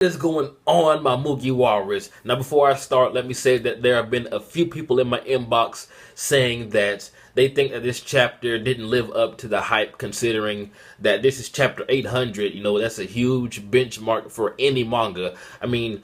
What is going on, my Mugiwaras? Now, before I start, let me say that there have been a few people in my inbox saying that they think that this chapter didn't live up to the hype, considering that this is chapter 800. You know, that's a huge benchmark for any manga. I mean,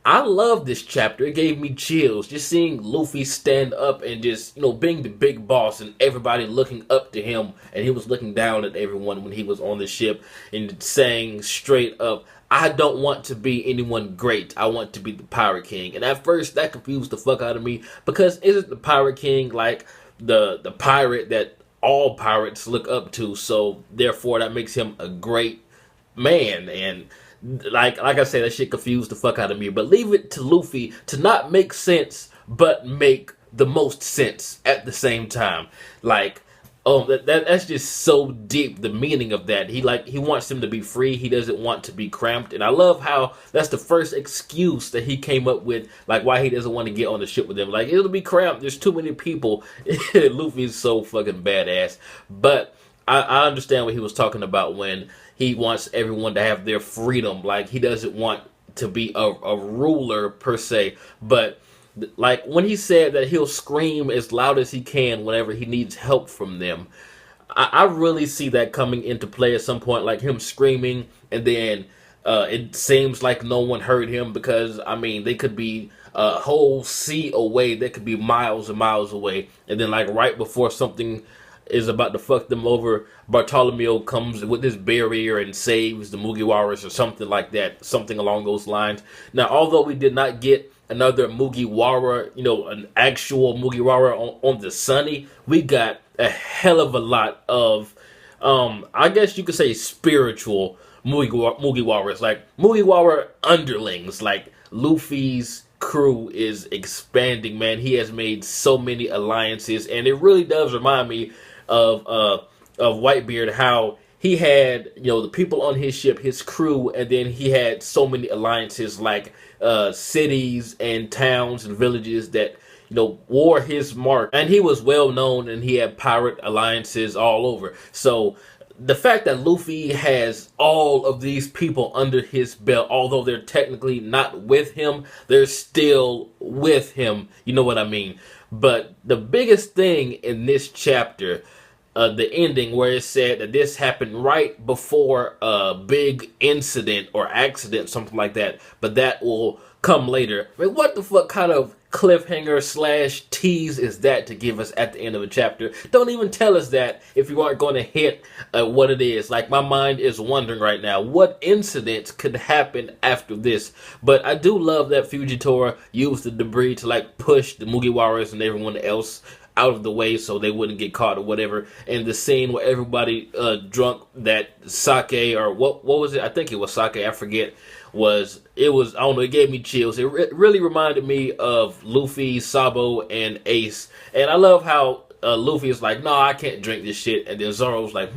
I love this chapter. It gave me chills. Just seeing Luffy stand up and just, being the big boss and everybody looking up to him, and he was looking down at everyone when he was on the ship and saying straight up, I don't want to be anyone great. I want to be the Pirate King. And at first, that confused the fuck out of me, because isn't the Pirate King like the pirate that all pirates look up to? So therefore, that makes him a great man. And like I said, that shit confused the fuck out of me. But leave it to Luffy to not make sense, but make the most sense at the same time. Like, oh, that's just so deep, the meaning of that. He wants him to be free. He doesn't want to be cramped. And I love how that's the first excuse that he came up with, like why he doesn't want to get on the ship with him. Like, it'll be cramped. There's too many people. Luffy's so fucking badass. But I understand what he was talking about when he wants everyone to have their freedom. Like, he doesn't want to be a ruler per se, but like when he said that he'll scream as loud as he can whenever he needs help from them, I really see that coming into play at some point, like him screaming and then it seems like no one heard him, because I mean, they could be a whole sea away, they could be miles and miles away, and then like right before something is about to fuck them over, Bartolomeo comes with this barrier and saves the Mugiwaras or something like that, something along those lines. Now, although we did not get another Mugiwara, an actual Mugiwara on the Sunny, we got a hell of a lot of, I guess you could say spiritual Mugiwaras, like Mugiwara underlings. Like, Luffy's crew is expanding, man. He has made so many alliances, and it really does remind me of Whitebeard, how he had, the people on his ship, his crew, and then he had so many alliances, like cities and towns and villages that, wore his mark. And he was well known, and he had pirate alliances all over. So the fact that Luffy has all of these people under his belt, although they're technically not with him, they're still with him. You know what I mean? But the biggest thing in this chapter, the ending where it said that this happened right before a big incident or accident, something like that, but that will come later. I mean, what the fuck kind of cliffhanger / tease is that to give us at the end of a chapter? Don't even tell us that if you aren't going to hint at what it is. Like, my mind is wondering right now, what incidents could happen after this? But I do love that Fujitora used the debris to like push the Mugiwaras and everyone else out of the way so they wouldn't get caught or whatever. And the scene where everybody drunk that sake, or what was it? I think it was sake, I forget. I don't know, it gave me chills. It really reminded me of Luffy, Sabo, and Ace. And I love how Luffy is like, no, I can't drink this shit. And then Zoro's like,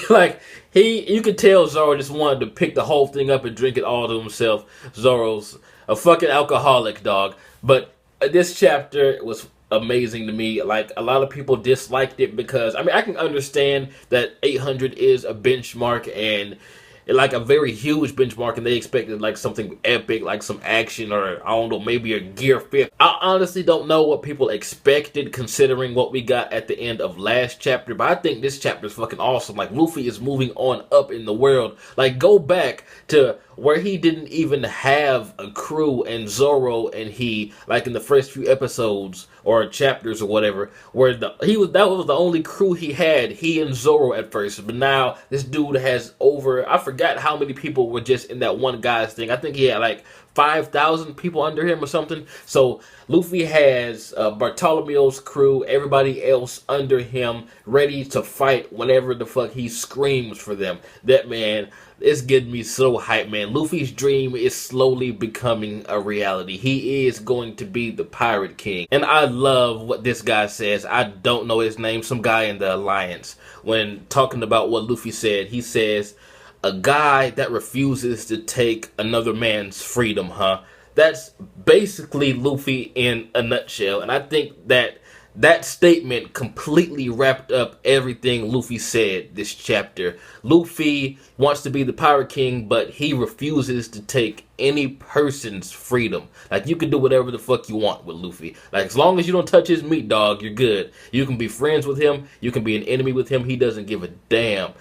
like, you could tell Zoro just wanted to pick the whole thing up and drink it all to himself. Zoro's a fucking alcoholic, dog. But this chapter was amazing to me. Like, a lot of people disliked it because, I mean, I can understand that 800 is a benchmark, and like a very huge benchmark, and they expected like something epic, like some action, or I don't know, maybe a Gear 5. I honestly don't know what people expected considering what we got at the end of last chapter, but I think this chapter is fucking awesome. Like, Luffy is moving on up in the world. Like, go back to where he didn't even have a crew, and Zoro and he, like in the first few episodes or chapters or whatever, where that was the only crew he had, he and Zoro at first. But now this dude has over, I forgot how many people were just in that one guy's thing. I think he had like 5,000 people under him or something. So Luffy has Bartolomeo's crew, everybody else under him, ready to fight whenever the fuck he screams for them. That, man, it's getting me so hyped, man. Luffy's dream is slowly becoming a reality. He is going to be the Pirate King. And I love what this guy says. I don't know his name. Some guy in the Alliance. When talking about what Luffy said, he says, a guy that refuses to take another man's freedom, huh? That's basically Luffy in a nutshell. And I think that that statement completely wrapped up everything Luffy said this chapter. Luffy wants to be the Pirate King, but he refuses to take any person's freedom. Like, you can do whatever the fuck you want with Luffy. Like, as long as you don't touch his meat, dog, you're good. You can be friends with him. You can be an enemy with him. He doesn't give a damn.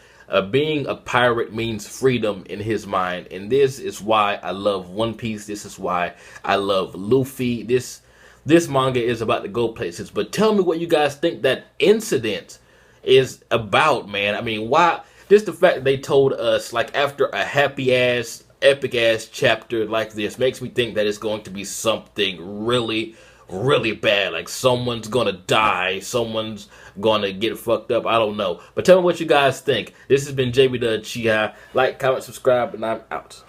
Being a pirate means freedom in his mind. And this is why I love One Piece. This is why I love Luffy. This manga is about to go places. But tell me what you guys think that incident is about, man. I mean, why? Just the fact that they told us, like, after a happy-ass, epic-ass chapter like this makes me think that it's going to be something really, really bad. Like, someone's gonna die. Someone's gonna get fucked up. I don't know. But tell me what you guys think. This has been jbDAuchiha. Like, comment, subscribe, and I'm out.